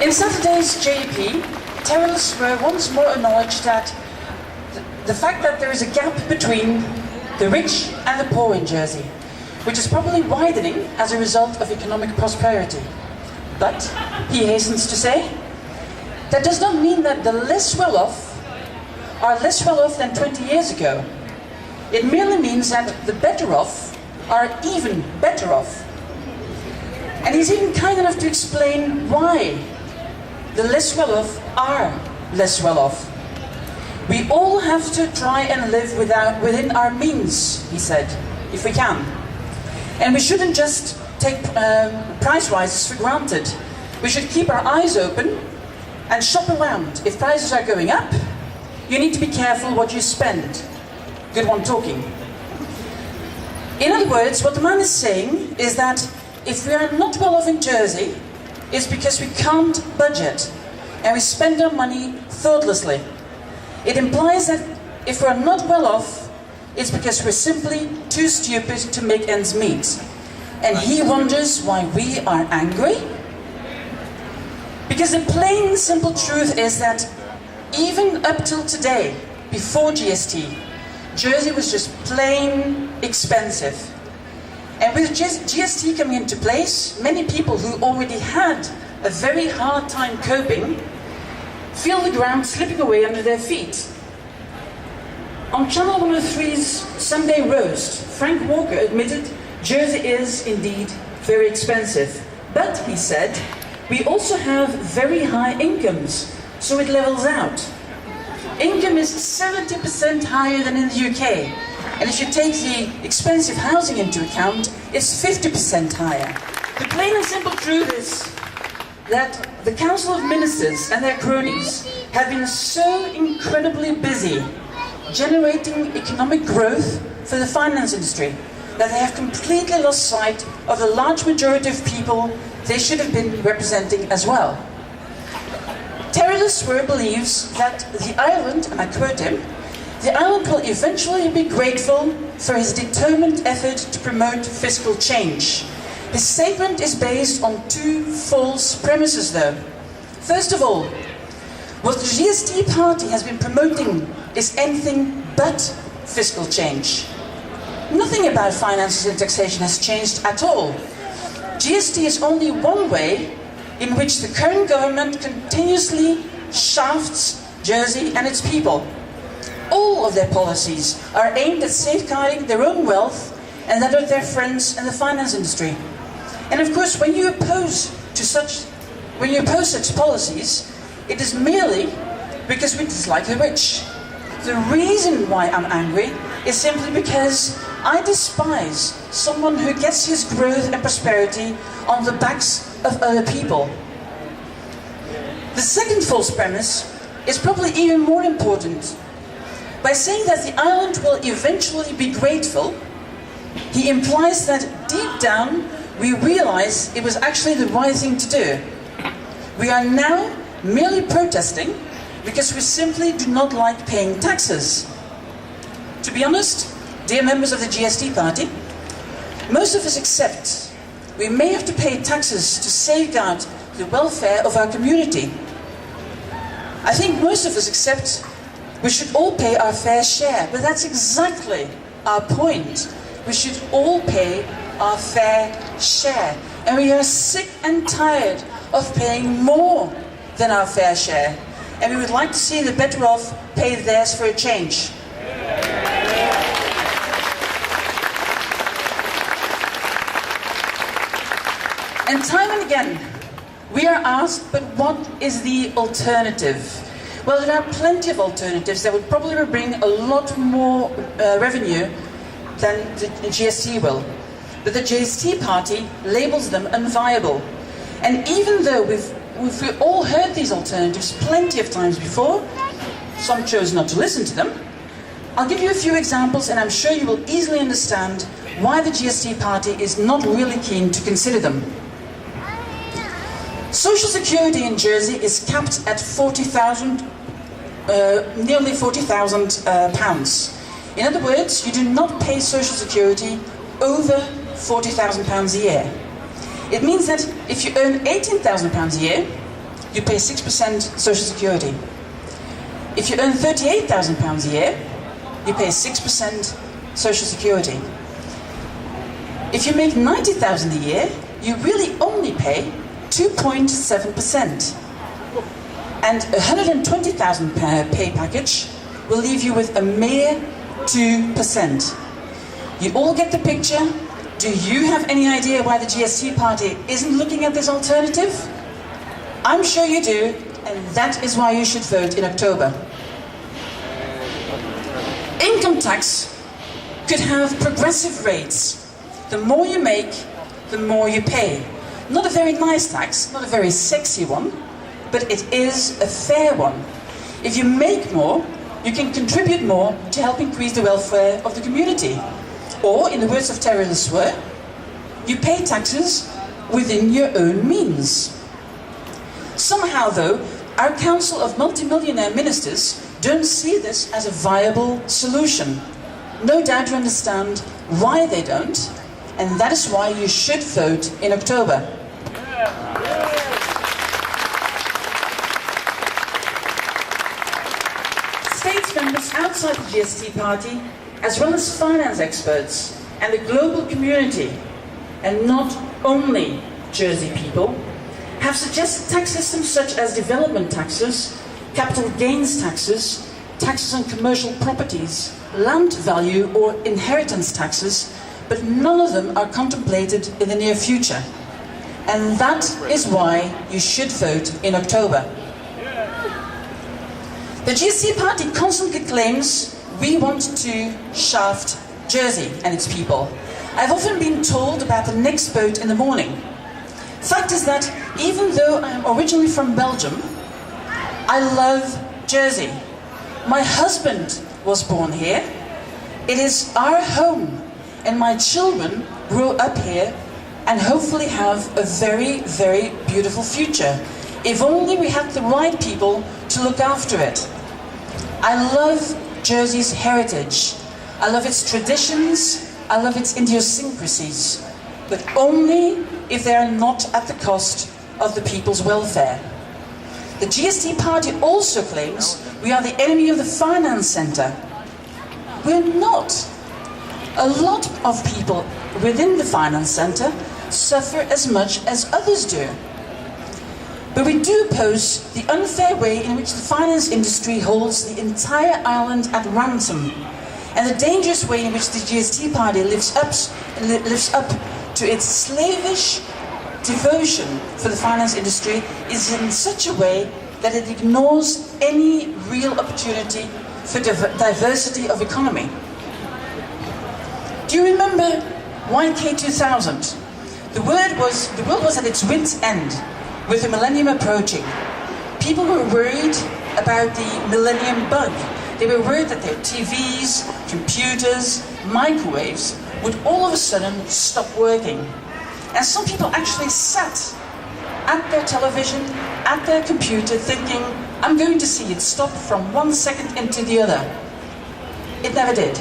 In Saturday's JP, terrorists were once more acknowledged that the fact that there is a gap between the rich and the poor in Jersey, which is probably widening as a result of economic prosperity. But, he hastens to say, that does not mean that the less well-off are less well-off than 20 years ago. It merely means that the better-off are even better off. And he's even kind enough to explain why the less well-off are less well-off. We all have to try and live within our means, he said, if we can. And we shouldn't just take price rises for granted. We should keep our eyes open and shop around. If prices are going up, you need to be careful what you spend. Good one talking. In other words, what the man is saying is that if we are not well off in Jersey, it's because we can't budget and we spend our money thoughtlessly. It implies that if we're not well off, it's because we're simply too stupid to make ends meet. And he wonders why we are angry? Because the plain simple truth is that even up till today, before GST, Jersey was just plain expensive. And with GST coming into place, many people who already had a very hard time coping feel the ground slipping away under their feet. On Channel 103's Sunday Roast, Frank Walker admitted Jersey is indeed very expensive. But, he said, we also have very high incomes, so it levels out. Income is 70% higher than in the UK. And if you take the expensive housing into account, it's 50% higher. The plain and simple truth is that the Council of Ministers and their cronies have been so incredibly busy generating economic growth for the finance industry that they have completely lost sight of the large majority of people they should have been representing as well. Terry Swear believes that the island, and I quote him, the island will eventually be grateful for his determined effort to promote fiscal change. His statement is based on two false premises though. First of all, what the GST Party has been promoting is anything but fiscal change. Nothing about finances and taxation has changed at all. GST is only one way in which the current government continuously shafts Jersey and its people. All of their policies are aimed at safeguarding their own wealth and that of their friends in the finance industry. And of course, when you oppose such policies, it is merely because we dislike the rich. The reason why I'm angry is simply because I despise someone who gets his growth and prosperity on the backs of other people. The second false premise is probably even more important. By saying that the island will eventually be grateful, he implies that deep down we realize it was actually the right thing to do. We are now merely protesting because we simply do not like paying taxes. To be honest, dear members of the GST Party, most of us accept we may have to pay taxes to safeguard the welfare of our community. I think most of us accept we should all pay our fair share, but that's exactly our point. We should all pay our fair share. And we are sick and tired of paying more than our fair share. And we would like to see the better off pay theirs for a change. And time and again, we are asked, but what is the alternative? Well, there are plenty of alternatives that would probably bring a lot more revenue than the GST will. But the GST Party labels them unviable. And even though we've all heard these alternatives plenty of times before, some chose not to listen to them, I'll give you a few examples and I'm sure you will easily understand why the GST Party is not really keen to consider them. Social Security in Jersey is capped at nearly £40,000. In other words, you do not pay Social Security over £40,000 a year. It means that if you earn £18,000 a year, you pay 6% social security. If you earn £38,000 a year, you pay 6% social security. If you make £90,000 a year, you really only pay 2.7%. And a £120,000 pay package will leave you with a mere 2%. You all get the picture? Do you have any idea why the GST Party isn't looking at this alternative? I'm sure you do, and that is why you should vote in October. Income tax could have progressive rates. The more you make, the more you pay. Not a very nice tax, not a very sexy one, but it is a fair one. If you make more, you can contribute more to help increase the welfare of the community. Or, in the words of Terry LeSueur, you pay taxes within your own means. Somehow, though, our Council of Multimillionaire Ministers don't see this as a viable solution. No doubt you understand why they don't, and that is why you should vote in October. States members outside the GST Party, as well as finance experts and the global community, and not only Jersey people, have suggested tax systems such as development taxes, capital gains taxes, taxes on commercial properties, land value or inheritance taxes, but none of them are contemplated in the near future. And that is why you should vote in October. The GST Party constantly claims we want to shaft Jersey and its people. I've often been told about the next vote in the morning. Fact is that even though I am originally from Belgium, I love Jersey. My husband was born here. It is our home, and my children grow up here and hopefully have a very, very beautiful future. If only we had the right people to look after it. I love Jersey's heritage. I love its traditions. I love its idiosyncrasies. But only if they are not at the cost of the people's welfare. The GST Party also claims we are the enemy of the finance centre. We're not. A lot of people within the finance centre suffer as much as others do. But we do oppose the unfair way in which the finance industry holds the entire island at ransom, and the dangerous way in which the GST Party lives up to its slavish devotion for the finance industry is in such a way that it ignores any real opportunity for diversity of economy. Do you remember YK 2000? The world was at its wit's end with the millennium approaching. People were worried about the millennium bug. They were worried that their TVs, computers, microwaves would all of a sudden stop working. And some people actually sat at their television, at their computer, thinking, I'm going to see it stop from 1 second into the other. It never did.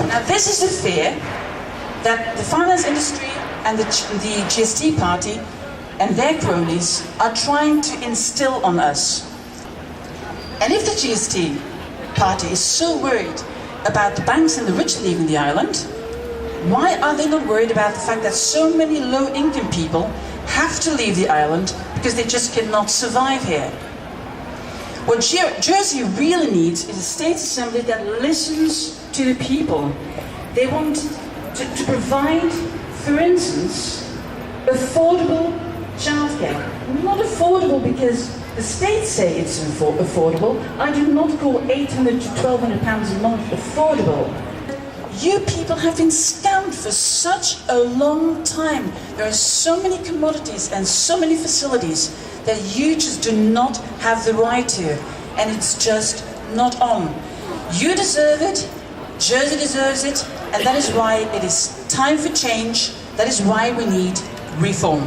Now this is the fear that the finance industry and the GST Party and their cronies are trying to instill on us. And if the GST Party is so worried about the banks and the rich leaving the island, why are they not worried about the fact that so many low-income people have to leave the island because they just cannot survive here? What Jersey really needs is a state assembly that listens to the people. They want to provide, for instance, affordable childcare. Not affordable because the states say it's affordable. I do not call £800 to £1,200 a month affordable. You people have been scammed for such a long time. There are so many commodities and so many facilities that you just do not have the right to. And it's just not on. You deserve it, Jersey deserves it, and that is why it is time for change. That is why we need reform.